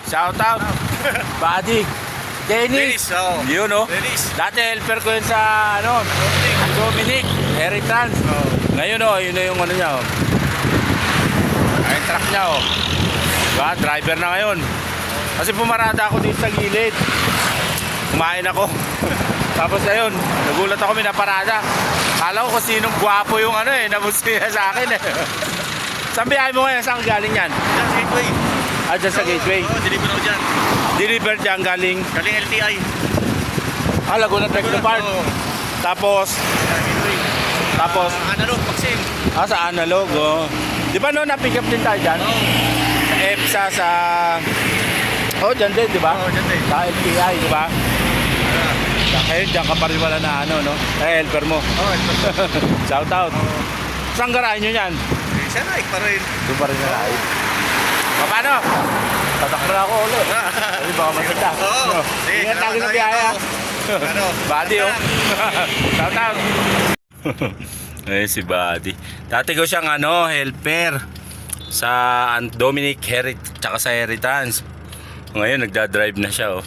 Shout out. Buddy. Dennis. oh. Yun, oh. Dennis. Dati helper ko yun sa, ano, Dominic, Heritrans. Oh. Ngayon, oh, yun na yung ano niya, oh. Ay, truck niya, oh. Diba? Driver na ngayon. Kasi pumarada ako dito sa gilid. Kumain ako. Tapos ayun, nagulat ako, may naparada. Kala ko kung sinong gwapo yung ano eh, nabusiya sa akin eh. Saan biyahe mo ngayon? Saan galing yan? Diyan sa Gateway. Ah, dyan sa Gateway. Oo, deliver ako dyan. Deliver dyan galing. Galing LTI. Ah, Laguna Technopark. Oo. Tapos, Sa Gateway. tapos, Analog, vaccine. sa analog, oh. Di ba no, na-pick up din tayo dyan? Oo. Sa EPSA, sa... Oh, dyan din, di ba? Oo, dyan din. Sa LTI, di ba? Eh, dyan ka pa rin wala na ano, no? Eh, helper mo. Oo, ito. Shout out. Saan garahe nyo yan? Siya na, pa rin. Doon pa rin garahe. Paano? Tatakbo na ako ulit. Ay, baka masanda. Oo. Sige, Ingat lagi sa biyahe, ha? Ano? Buddy, oh. Shout out. Eh, si Buddy. Dati ko siyang ano, helper sa Dominic Herit, tsaka sa Heritrans. Ngayon, nagdadrive na siya, oh.